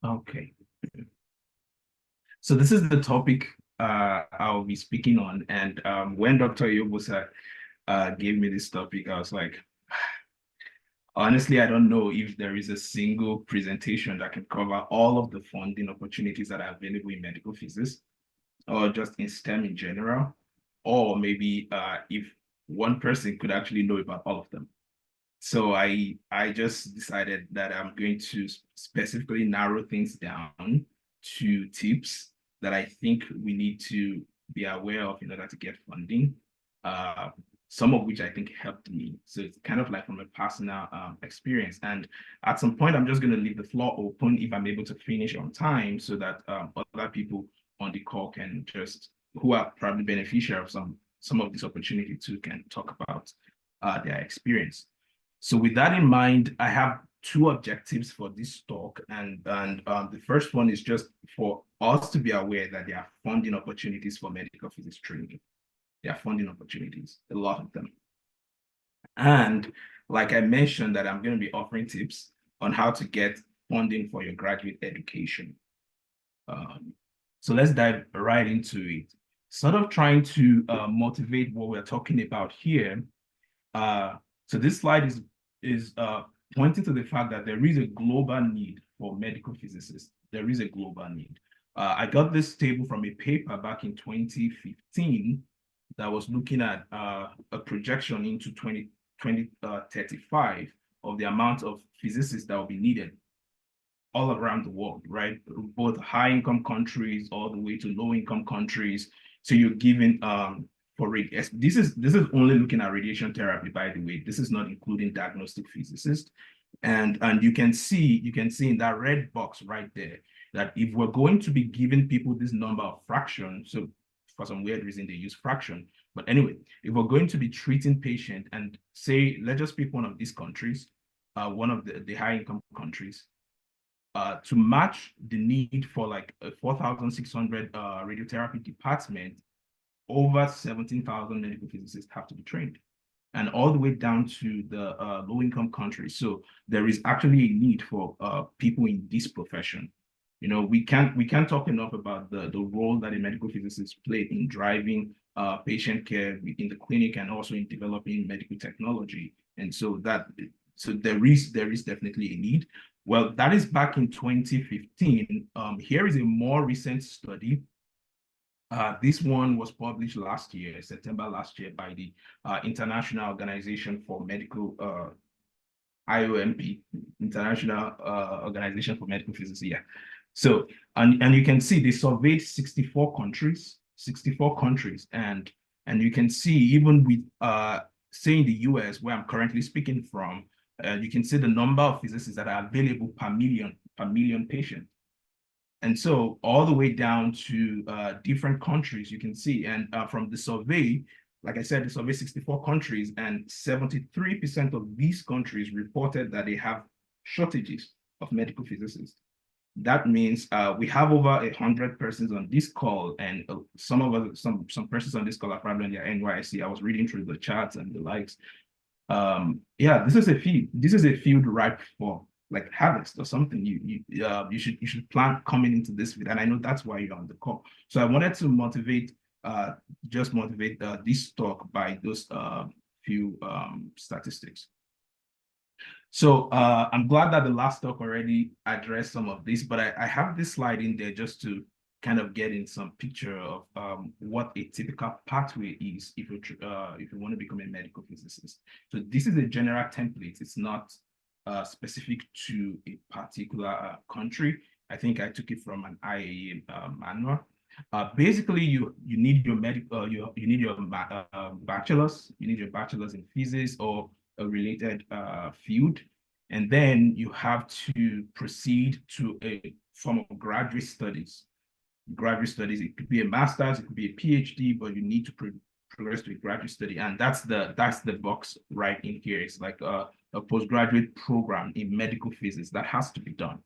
Okay. So this is the topic I'll be speaking on. And when Dr. Yobosa gave me this topic, I was like, honestly, I don't know if there is a single presentation that can cover all of the funding opportunities that are available in medical physics or just in STEM in general, or maybe if one person could actually know about all of them. So I just decided that I'm going to specifically narrow things down to tips that I think we need to be aware of in order to get funding. Uh, some of which I think helped me. So it's kind of like from a personal experience. And at some point, I'm just going to leave the floor open if I'm able to finish on time so that other people on the call can just, who are probably beneficiary of some of this opportunity too, can talk about their experience. So with that in mind, I have two objectives for this talk. And the first one is just for us to be aware that there are funding opportunities for medical physics training. There are funding opportunities, a lot of them. And like I mentioned, that I'm going to be offering tips on how to get funding for your graduate education. Um, so let's dive right into it. Sort of trying to motivate what we're talking about here. Uh, so this slide is pointing to the fact that there is a global need for medical physicists. There is a global need. I got this table from a paper back in 2015 that was looking at a projection into 2035 of the amount of physicists that will be needed all around the world, right? Both high-income countries all the way to low-income countries. So you're given for this is only looking at radiation therapy, by the way. This is not including diagnostic physicists. And you can see in that red box right there that if we're going to be giving people this number of fractions, so for some weird reason they use fraction. But anyway, if we're going to be treating patient and say, let's just pick one of these countries, one of the high-income countries, to match the need for like a 4,600 radiotherapy department, over 17,000 medical physicists have to be trained, and all the way down to the low-income countries. So there is actually a need for people in this profession. You know, we can't talk enough about the role that a medical physicist play in driving patient care in the clinic and also in developing medical technology. And so there is definitely a need. Well, that is back in 2015. Here is a more recent study. This one was published last year, September last year, by the International Organization for Medical, IOMP, International Organization for Medical Physics. Yeah. So, and you can see they surveyed 64 countries, and you can see even with say in the US, where I'm currently speaking from, you can see the number of physicists that are available per million patients. And so all the way down to different countries, you can see. And from the survey, like I said, the survey 64 countries, and 73% of these countries reported that they have shortages of medical physicists. That means we have over 100 persons on this call, and some persons on this call are probably on their NYC. I was reading through the charts and the likes. Yeah, this is a field. This is a field ripe for like harvest or something. You should plan coming into this field, and I know that's why you're on the call. So I wanted to motivate this talk by those few statistics. So I'm glad that the last talk already addressed some of this, but I have this slide in there just to kind of get in some picture of what a typical pathway is if you want to become a medical physicist. So this is a general template. It's not specific to a particular country. I think I took it from an IAEA manual. Basically, you need your you need your bachelor's. You need your bachelor's in physics or a related field, and then you have to proceed to a form of graduate studies. Graduate studies, it could be a master's, it could be a PhD, but you need to progress to a graduate study, and that's the box right in here. It's like a postgraduate program in medical physics that has to be done,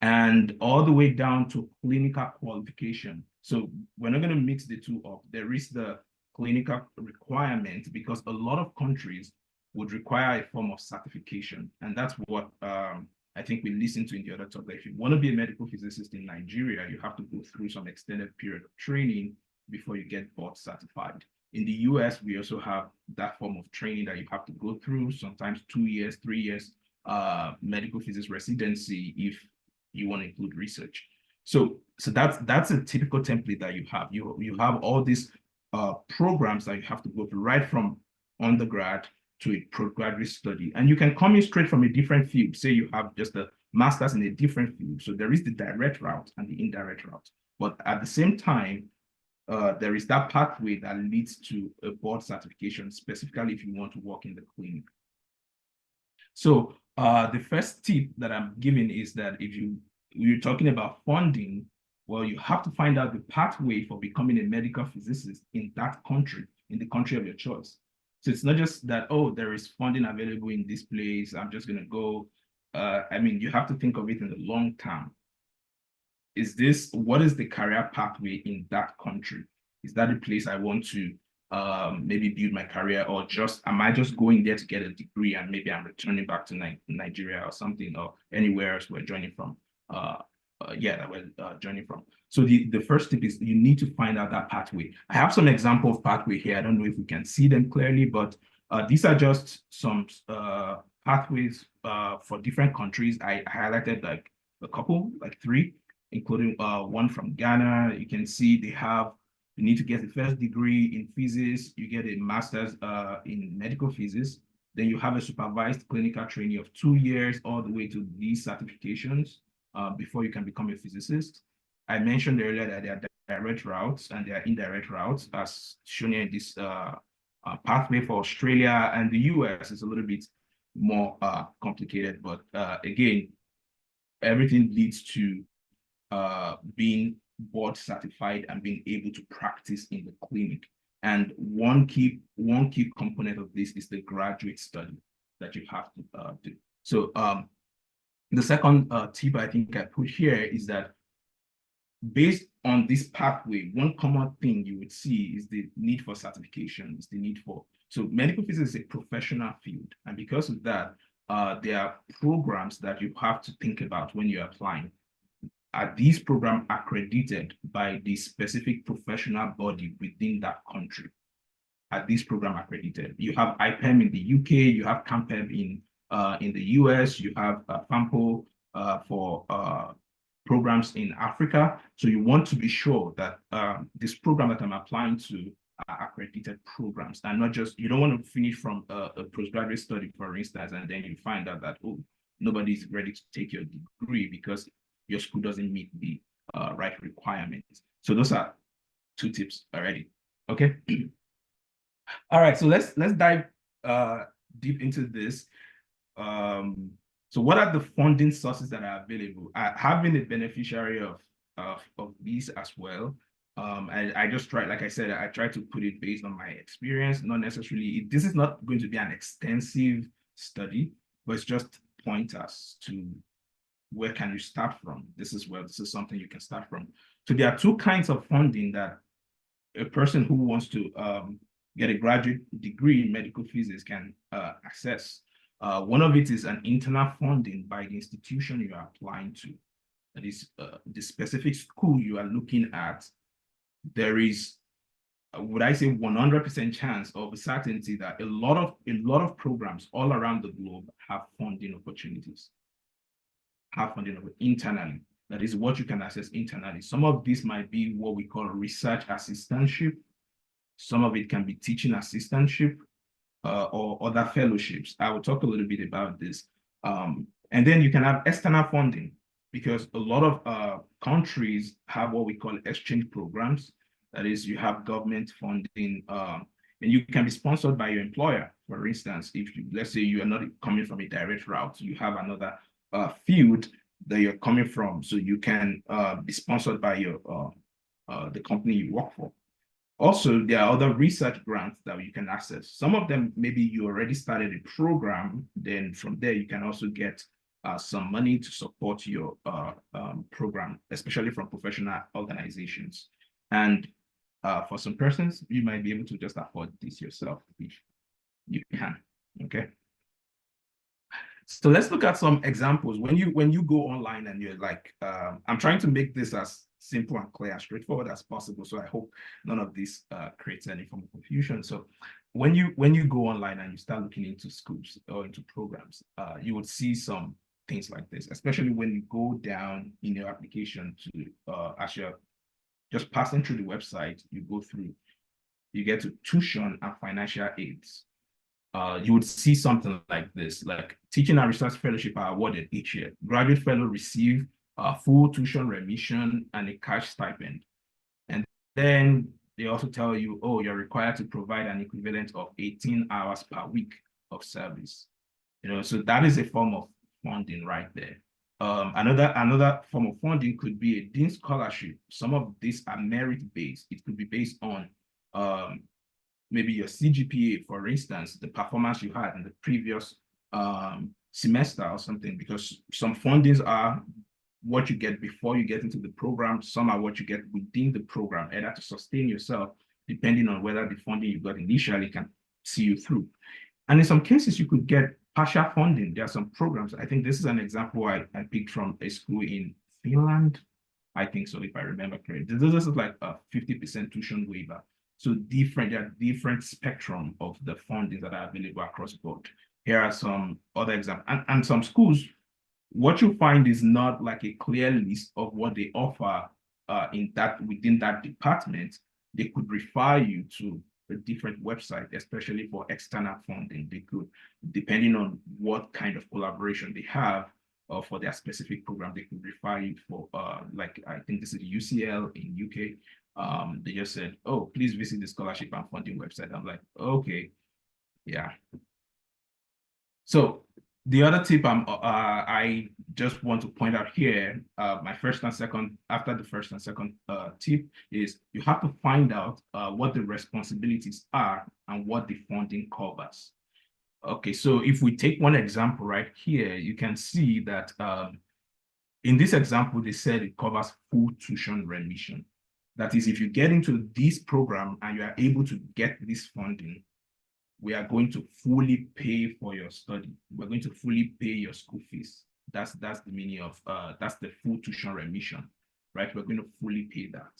and all the way down to clinical qualification. So we're not going to mix the two up. There is the clinical requirement because a lot of countries would require a form of certification, and that's what I think we listened to in the other talk that if you want to be a medical physicist in Nigeria, you have to go through some extended period of training before you get board certified. In the US, we also have that form of training that you have to go through, sometimes 2 years, 3 years, medical physics residency if you want to include research. So that's a typical template that you have. You have all these programs that you have to go through right from undergrad to a postgraduate study. And you can come in straight from a different field. Say you have just a master's in a different field. So there is the direct route and the indirect route. But at the same time, there is that pathway that leads to a board certification, specifically if you want to work in the clinic. So the first tip that I'm giving is that if you're talking about funding, well, you have to find out the pathway for becoming a medical physicist in that country, in the country of your choice. So it's not just that, oh, there is funding available in this place, I'm just going to go. I mean, you have to think of it in the long term. What is the career pathway in that country? Is that a place I want to maybe build my career, or am I just going there to get a degree and maybe I'm returning back to Nigeria or something, or anywhere else we're joining from? That we're joining from. So the first tip is you need to find out that pathway. I have some example of pathway here. I don't know if we can see them clearly, but these are just some pathways for different countries. I highlighted like a couple, like 3, including one from Ghana. You can see you need to get a first degree in physics, you get a master's in medical physics, then you have a supervised clinical training of 2 years all the way to these certifications before you can become a physicist. I mentioned earlier that there are direct routes and there are indirect routes, as shown here in this pathway for Australia and the US is a little bit more complicated, but again, everything leads to being board certified and being able to practice in the clinic. And one key component of this is the graduate study that you have to do. So the second tip I think I put here is that based on this pathway, one common thing you would see is the need for certification, so medical physics is a professional field. And because of that, there are programs that you have to think about when you're applying. Are these programs accredited by the specific professional body within that country? Are these programs accredited? You have IPEM in the UK, you have CAMPEM in the US, you have FAMPO for programs in Africa. So you want to be sure that this program that I'm applying to are accredited programs, and not just, you don't want to finish from a postgraduate study, for instance, and then you find out that, oh, nobody's ready to take your degree because your school doesn't meet the right requirements. So those are 2 tips already. Okay. All right. So let's dive deep into this. So what are the funding sources that are available? I have been a beneficiary of these as well. I just try, like I said, I try to put it based on my experience, not necessarily, this is not going to be an extensive study, but it's just pointers to where can you start from. This is something you can start from. So there are 2 kinds of funding that a person who wants to get a graduate degree in medical physics can access. One of it is an internal funding by the institution you are applying to. That is the specific school you are looking at. There is, would I say, 100% chance of certainty that a lot of programs all around the globe have funding opportunities. Have funding internally. That is what you can access internally. Some of this might be what we call research assistantship. Some of it can be teaching assistantship or other fellowships. I will talk a little bit about this. And then you can have external funding, because a lot of countries have what we call exchange programs. That is, you have government funding, and you can be sponsored by your employer. For instance, if let's say you are not coming from a direct route, you have another field that you're coming from, so you can be sponsored by the company you work for. Also, there are other research grants that you can access. Some of them, maybe you already started a program, then from there you can also get some money to support your program, especially from professional organizations. And for some persons, you might be able to just afford this yourself if you can, okay? So let's look at some examples. When you go online and you're like, I'm trying to make this as simple and clear, as straightforward as possible. So I hope none of this creates any form of confusion. So when you go online and you start looking into schools or into programs, you would see some things like this, especially when you go down in your application to as you're just passing through the website, you go through, you get to tuition and financial aids. You would see something like this, like teaching and research fellowship are awarded each year. Graduate fellow receive full tuition remission and a cash stipend. And then they also tell you, oh, you're required to provide an equivalent of 18 hours per week of service. So that is a form of funding right there. Another form of funding could be a dean scholarship. Some of these are merit-based. It could be based on maybe your CGPA, for instance, the performance you had in the previous semester or something, because some fundings are what you get before you get into the program. Some are what you get within the program, either to sustain yourself, depending on whether the funding you got initially can see you through. And in some cases, you could get partial funding. There are some programs. I think this is an example I picked from a school in Finland. I think so, if I remember correctly. This is like a 50% tuition waiver. So there are different spectrum of the funding that are available across board. Here are some other examples. And some schools, what you find is not like a clear list of what they offer within that department. They could refer you to a different website, especially for external funding. They could, depending on what kind of collaboration they have, or for their specific program, they could refer you for, like, I think this is UCL in UK. They just said, oh, please visit the scholarship and funding website. I'm like, okay, yeah. So the other tip I just want to point out here, my first and second, after the first and second tip is you have to find out what the responsibilities are and what the funding covers. Okay, so if we take one example right here, you can see that in this example, they said it covers full tuition remission. That is, if you get into this program and you are able to get this funding, we are going to fully pay for your study. We're going to fully pay your school fees. That's the meaning of that's the full tuition remission, right? We're going to fully pay that.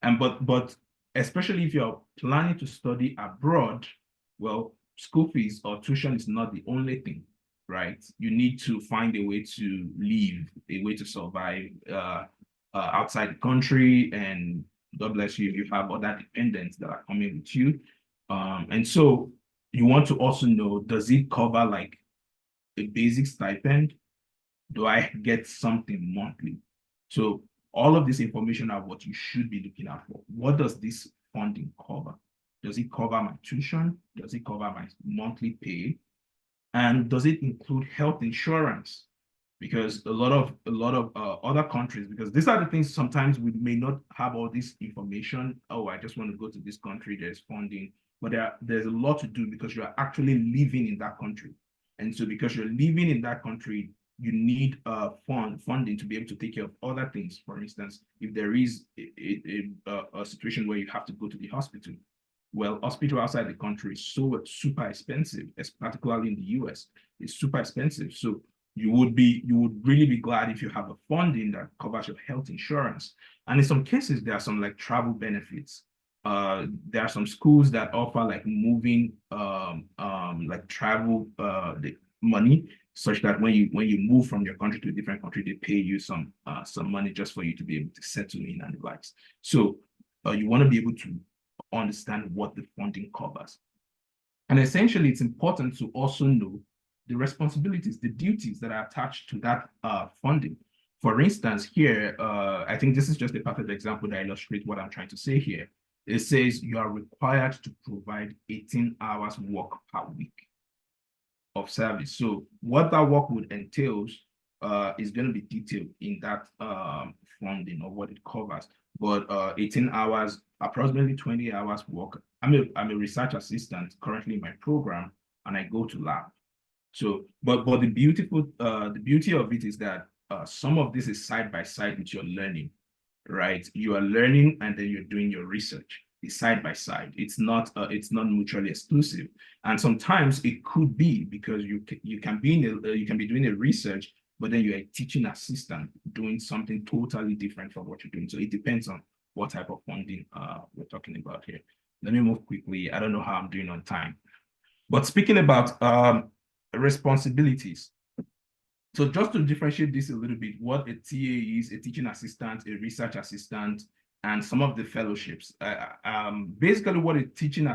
And but especially if you're planning to study abroad, well, school fees or tuition is not the only thing, right? You need to find a way to live, a way to survive outside the country, and God bless you if you have other dependents that are coming with you. And so you want to also know, does it cover like a basic stipend? Do I get something monthly? So all of this information are what you should be looking out for. What does this funding cover? Does it cover my tuition? Does it cover my monthly pay? And does it include health insurance? Because a lot of other countries, because these are the things sometimes we may not have all this information. Oh, I just want to go to this country, there's funding, but there's a lot to do because you are actually living in that country. And so because you're living in that country, you need funding to be able to take care of other things. For instance, if there is a situation where you have to go to the hospital, well, hospital outside the country is so super expensive, particularly in the US, it's super expensive. So you would really be glad if you have a funding that covers your health insurance. And in some cases, there are some like travel benefits. There are some schools that offer like moving like travel the money, such that when you move from your country to a different country, they pay you some money just for you to be able to settle in and the likes. So you want to be able to understand what the funding covers. And essentially, it's important to also know the responsibilities, the duties that are attached to that funding. For instance, here, I think this is just a perfect example that illustrates what I'm trying to say here. It says you are required to provide 18 hours work per week of service. So what that work would entail is going to be detailed in that funding or what it covers. But 18 hours, approximately 20 hours work. I'm a research assistant currently in my program, and I go to lab. So, but the beauty of it is that some of this is side by side with your learning, right? You are learning and then you're doing your research. side by side. It's not mutually exclusive. And sometimes it could be because you can be doing a research, but then you're a teaching assistant doing something totally different from what you're doing. So it depends on what type of funding we're talking about here. Let me move quickly. I don't know how I'm doing on time. But speaking about responsibilities, so just to differentiate this a little bit, what a TA is, a teaching assistant, a research assistant, and some of the fellowships. Basically, what a teaching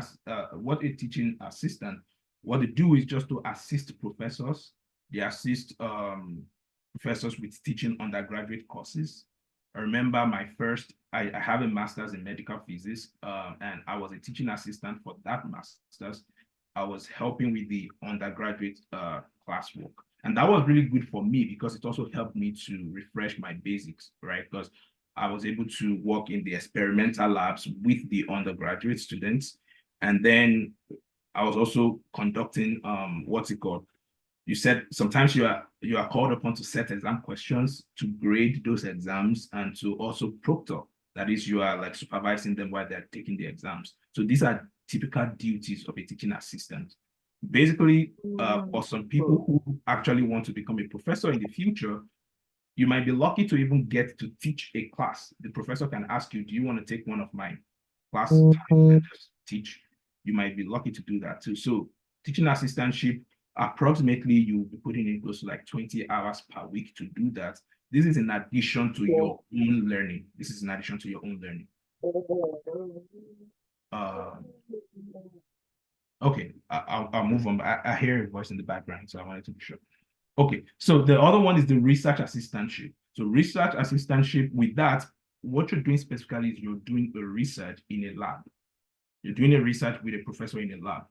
assistant, what they do is just to assist professors. They assist professors with teaching undergraduate courses. I remember I have a master's in medical physics, and I was a teaching assistant for that master's. I was helping with the undergraduate classwork. And that was really good for me because it also helped me to refresh my basics, right? Because I was able to work in the experimental labs with the undergraduate students. And then I was also conducting what's it called? You said sometimes you are called upon to set exam questions, to grade those exams, and to also proctor. That is, you are like supervising them while they're taking the exams. So these are typical duties of a teaching assistant. Basically, for some people who actually want to become a professor in the future, you might be lucky to even get to teach a class. The professor can ask you, do you want to take one of my class time and just teach? You might be lucky to do that too. So teaching assistantship, approximately you'll be putting in close to like 20 hours per week to do that. This is in addition to your own learning. This is in addition to your own learning. Okay, I'll move on. I hear a voice in the background, so I wanted to be sure. Okay, so the other one is the research assistantship. So research assistantship, with that, what you're doing specifically is you're doing a research in a lab. You're doing a research with a professor in a lab.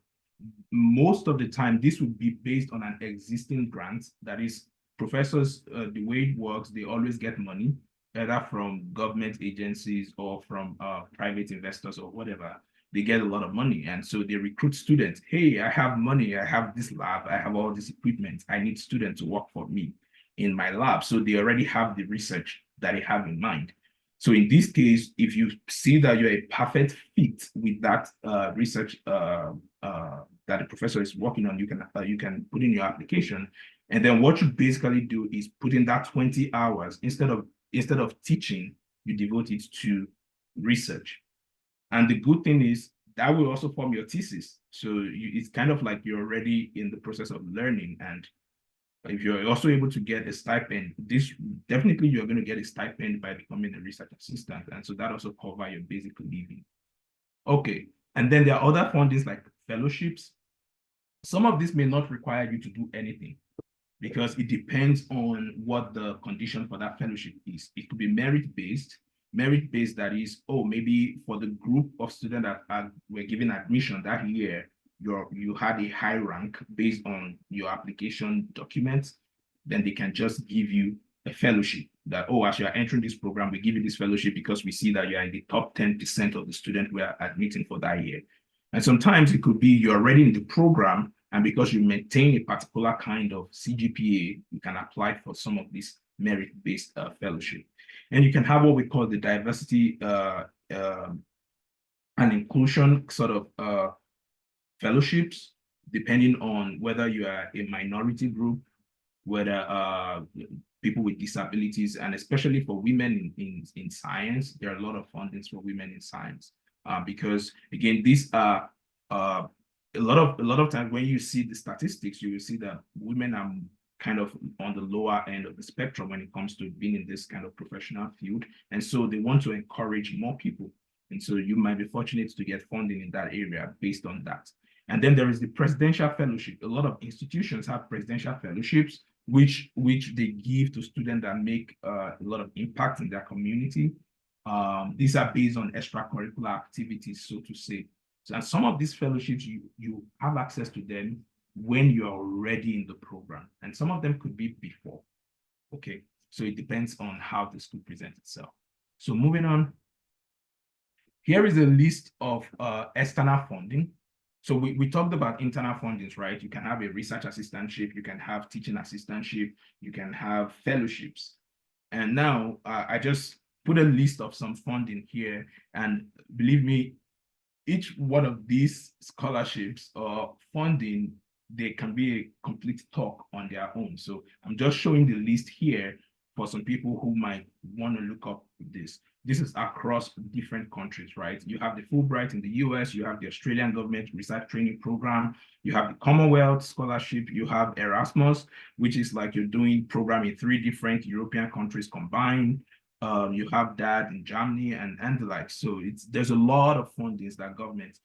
Most of the time, this would be based on an existing grant. That is, professors, the way it works, they always get money, either from government agencies or from private investors or whatever. They get a lot of money. And so they recruit students. Hey, I have money. I have this lab. I have all this equipment. I need students to work for me in my lab. So they already have the research that they have in mind. So in this case, if you see that you're a perfect fit with that research that the professor is working on, you can put in your application. And then what you basically do is put in that 20 hours. Instead of teaching, you devote it to research. And the good thing is that will also form your thesis. So it's kind of like you're already in the process of learning. And if you're also able to get a stipend, definitely you're going to get a stipend by becoming a research assistant. And so that also covers your basic living. Okay. And then there are other fundings like fellowships. Some of this may not require you to do anything because it depends on what the condition for that fellowship is. It could be merit-based, that is, maybe for the group of students that were given admission that year, you had a high rank based on your application documents, then they can just give you a fellowship that, as you are entering this program, we give you this fellowship because we see that you are in the top 10% of the students we are admitting for that year. And sometimes it could be you're already in the program, and because you maintain a particular kind of CGPA, you can apply for some of this merit-based fellowship. And you can have what we call the diversity and inclusion sort of fellowships, depending on whether you are a minority group, whether people with disabilities, and especially for women in science, there are a lot of fundings for women in science. Because again, these are a lot of times when you see the statistics, you will see that women are kind of on the lower end of the spectrum when it comes to being in this kind of professional field. And so they want to encourage more people. And so you might be fortunate to get funding in that area based on that. And then there is the presidential fellowship. A lot of institutions have presidential fellowships, which they give to students that make a lot of impact in their community. These are based on extracurricular activities, so to say. So, and some of these fellowships, you have access to them when you're already in the program. And some of them could be before. Okay, so it depends on how the school presents itself. So moving on, here is a list of external funding. So we talked about internal fundings, right? You can have a research assistantship, you can have teaching assistantship, you can have fellowships. And now I just put a list of some funding here. And believe me, each one of these scholarships or funding, they can be a complete talk on their own. So I'm just showing the list here for some people who might want to look up this. This is across different countries, right? You have the Fulbright in the US, you have the Australian government research training program, you have the Commonwealth scholarship, you have Erasmus, which is like you're doing program in 3 different European countries combined. You have that in Germany and the like. So there's a lot of fundings that government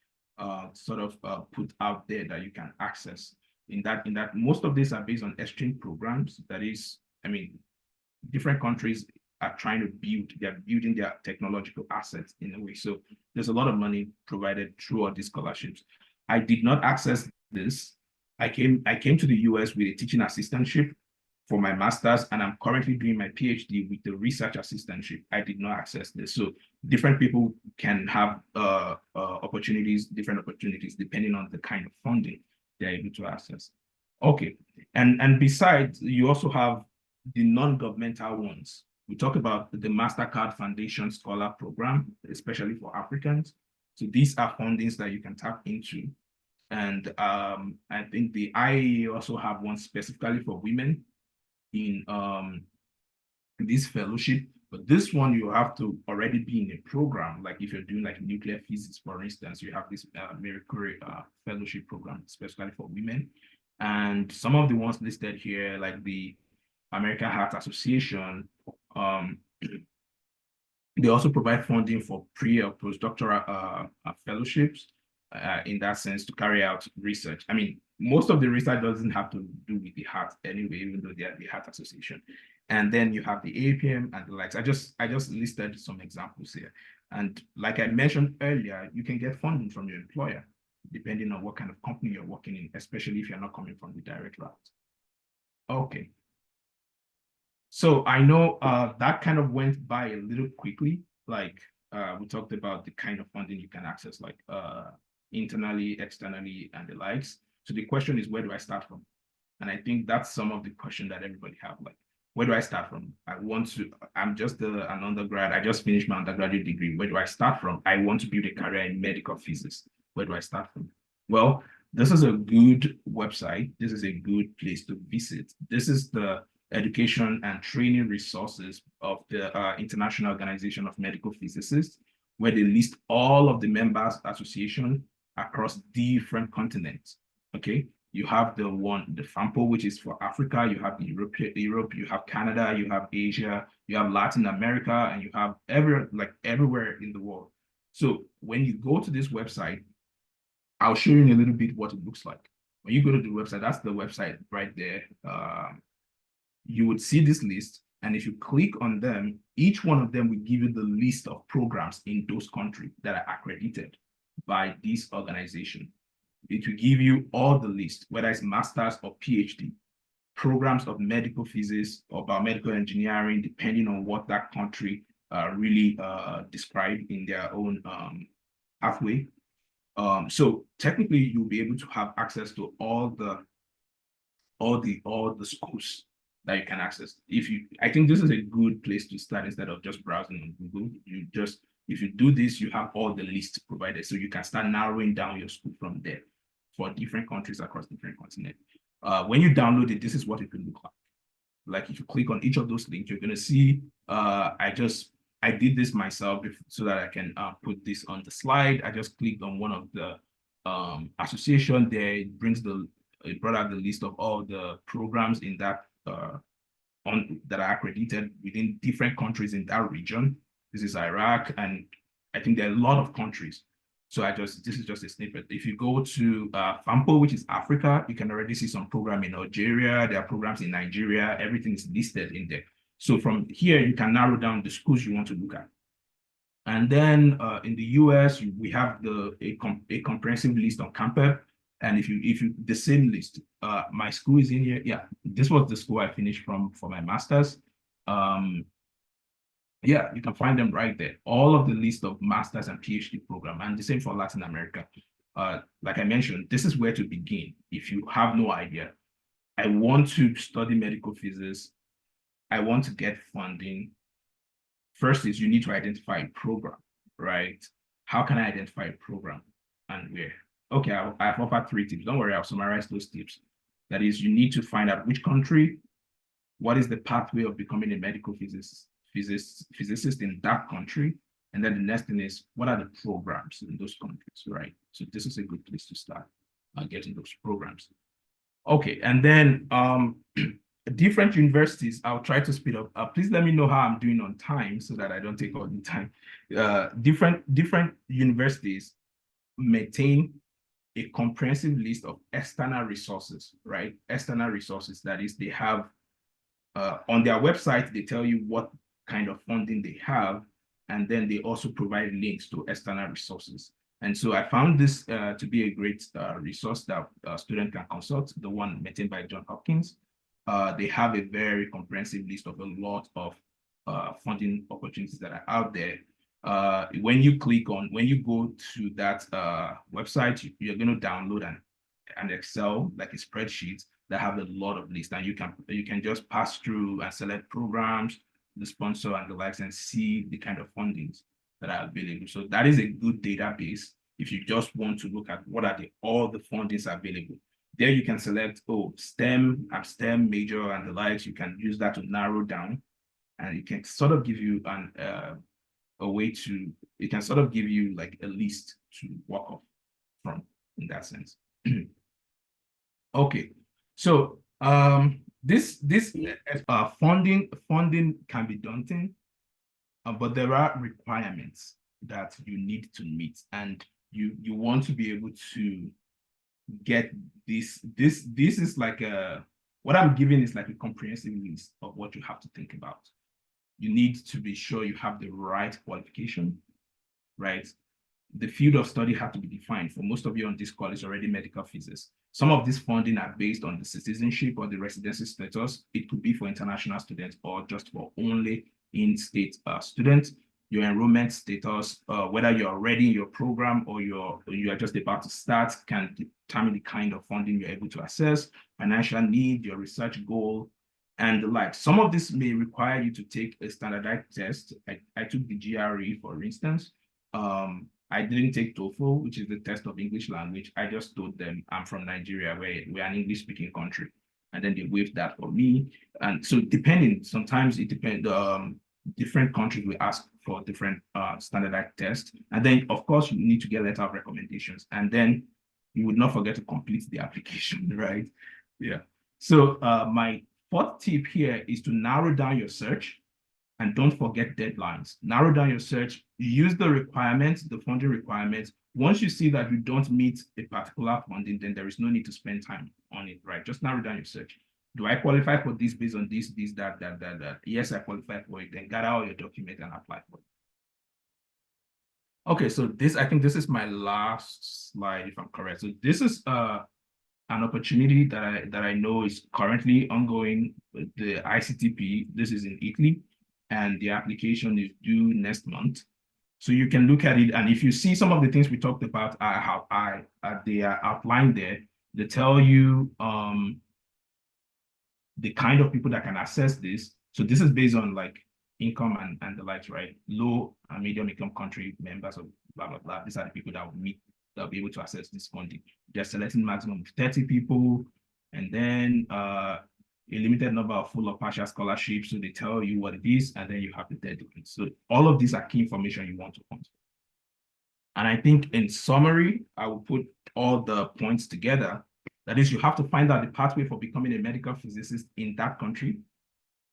sort of put out there that you can access. In that most of these are based on exchange programs. That is, I mean, different countries are trying to they're building their technological assets in a way. So there's a lot of money provided through all these scholarships. I did not access this. I came to the US with a teaching assistantship for my master's, and I'm currently doing my PhD with the research assistantship. I did not access this. So different people can have different opportunities, depending on the kind of funding they're able to access. Okay, and besides, you also have the non-governmental ones. We talk about the MasterCard Foundation Scholar Program, especially for Africans. So these are fundings that you can tap into. And I think the IAEA also have one specifically for women in this fellowship, but this one you have to already be in a program. Like if you're doing like nuclear physics, for instance, you have this Marie Curie fellowship program specifically for women. And some of the ones listed here, like the American Heart Association, they also provide funding for pre or postdoctoral fellowships in that sense to carry out research. I mean, most of the research doesn't have to do with the heart anyway, even though they are the Heart Association. And then you have the APM and the likes. I just listed some examples here. And like I mentioned earlier, you can get funding from your employer, depending on what kind of company you're working in, especially if you're not coming from the direct route. Okay. So I know that kind of went by a little quickly. Like we talked about the kind of funding you can access, like internally, externally, and the likes. So the question is, where do I start from? And I think that's some of the question that everybody have. Like, where do I start from? I'm just an undergrad. I just finished my undergraduate degree. Where do I start from? I want to build a career in medical physics. Where do I start from? Well, this is a good website. This is a good place to visit. This is the education and training resources of the International Organization of Medical Physicists, where they list all of the members association across different continents. Okay, you have the FAMPO, which is for Africa, you have Europe, you have Canada, you have Asia, you have Latin America, and you have everywhere in the world. So when you go to this website, I'll show you in a little bit what it looks like. When you go to the website, that's the website right there. You would see this list, and if you click on them, each one of them will give you the list of programs in those countries that are accredited by this organization. It will give you all the list, whether it's master's or PhD, programs of medical physics or biomedical engineering, depending on what that country really described in their own pathway. So technically, you'll be able to have access to all the schools that you can access. I think this is a good place to start instead of just browsing on Google. If you do this, you have all the lists provided, so you can start narrowing down your school from there for different countries across different continents. When you download it, this is what it will look like. Like if you click on each of those links, you're gonna see. I did this myself so that I can put this on the slide. I just clicked on one of the association there. It brought out the list of all the programs in that that are accredited within different countries in that region. This is Iraq, and I think there are a lot of countries. So this is just a snippet. If you go to FAMPO, which is Africa, you can already see some program in Algeria. There are programs in Nigeria. Everything is listed in there. So from here, you can narrow down the schools you want to look at. And then in the US, we have a comprehensive list on Campbell. And if you the same list, my school is in here. Yeah, this was the school I finished from for my master's. Yeah, you can find them right there. All of the list of master's and PhD program, and the same for Latin America. Like I mentioned, this is where to begin. If you have no idea, I want to study medical physics, I want to get funding. First is you need to identify a program, right? how can I identify a program and where? Okay, I've offered 3 tips. Don't worry, I'll summarize those tips. That is, you need to find out which country, what is the pathway of becoming a medical physicist in that country. And then the next thing is, what are the programs in those countries, right? So this is a good place to start getting those programs. Okay, and then different universities, I'll try to speed up. Please let me know how I'm doing on time so that I don't take all the time. Different universities maintain a comprehensive list of external resources, right? External resources, that is, they have on their website, they tell you what kind of funding they have, and then they also provide links to external resources. And so I found this to be a great resource that a student can consult, the one maintained by Johns Hopkins. They have a very comprehensive list of a lot of funding opportunities that are out there. When you go to that website, you're going to download an Excel, like a spreadsheet that have a lot of lists, and you can just pass through and select programs, the sponsor and the likes, and see the kind of fundings that are available. So that is a good database if you just want to look at what are all the fundings available. There you can select, STEM, STEM major and the likes. You can use that to narrow down, and it can sort of give you it can sort of give you like a list to work off from in that sense. Okay, so this funding can be daunting, but there are requirements that you need to meet, and you want to be able to get this. This is like what I'm giving is like a comprehensive list of what you have to think about. You need to be sure you have the right qualification, right? The field of study have to be defined. For most of you on this call, is already medical physics. Some of this funding are based on the citizenship or the residency status. It could be for international students or just for only in-state students. Your enrollment status, whether you're already in your program or you are just about to start, can determine the kind of funding you're able to access, financial need, your research goal, and the like. Some of this may require you to take a standardized test. I took the GRE, for instance. I didn't take TOEFL, which is the test of English language. I just told them I'm from Nigeria, where we're an English-speaking country. And then they waived that for me. And so sometimes it depends, different countries will ask for different standardized tests. And then, of course, you need to get letter of recommendations. And then you would not forget to complete the application, right? Yeah. So my fourth tip here is to narrow down your search. And don't forget deadlines. Narrow down your search. Use the requirements, the funding requirements. Once you see that you don't meet a particular funding, then there is no need to spend time on it, right? Just narrow down your search. Do I qualify for this based on this, that? Yes, I qualify for it. Then gather all your documents and apply for it. Okay, so I think this is my last slide, if I'm correct. So this is an opportunity that I know is currently ongoing with the ICTP. This is in Italy, and the application is due next month. So you can look at it, and if you see some of the things we talked about, they are outlined there. They tell you the kind of people that can access this. So this is based on like income and the likes, right? Low and medium income country members of blah, blah, blah. These are the people that will be able to access this funding. They're selecting maximum of 30 people, and then a limited number of full or partial scholarships. So they tell you what it is, and then you have the deadline. So all of these are key information you want to point. And I think in summary, I will put all the points together. That is, you have to find out the pathway for becoming a medical physicist in that country,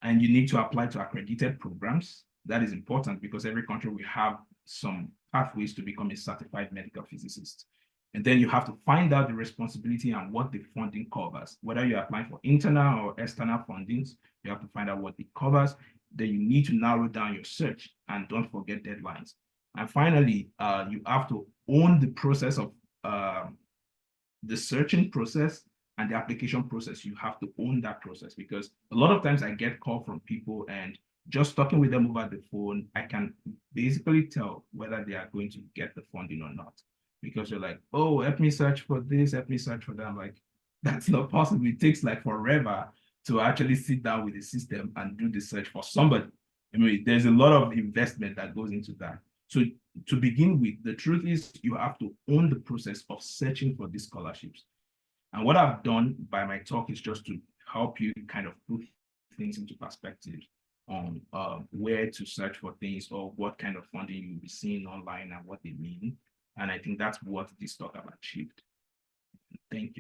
and you need to apply to accredited programs. That is important because every country will have some pathways to become a certified medical physicist. And then you have to find out the responsibility and what the funding covers. Whether you're applying for internal or external fundings, you have to find out what it covers. Then you need to narrow down your search, and don't forget deadlines. And finally, you have to own the process of the searching process and the application process. You have to own that process, because a lot of times I get calls from people, and just talking with them over the phone, I can basically tell whether they are going to get the funding or not. Because you're like, oh, help me search for this, help me search for that. I'm like, that's not possible. It takes like forever to actually sit down with the system and do the search for somebody. I mean, there's a lot of investment that goes into that. So to begin with, the truth is you have to own the process of searching for these scholarships. And what I've done by my talk is just to help you kind of put things into perspective on where to search for things or what kind of funding you'll be seeing online and what they mean. And I think that's what this talk have achieved. Thank you.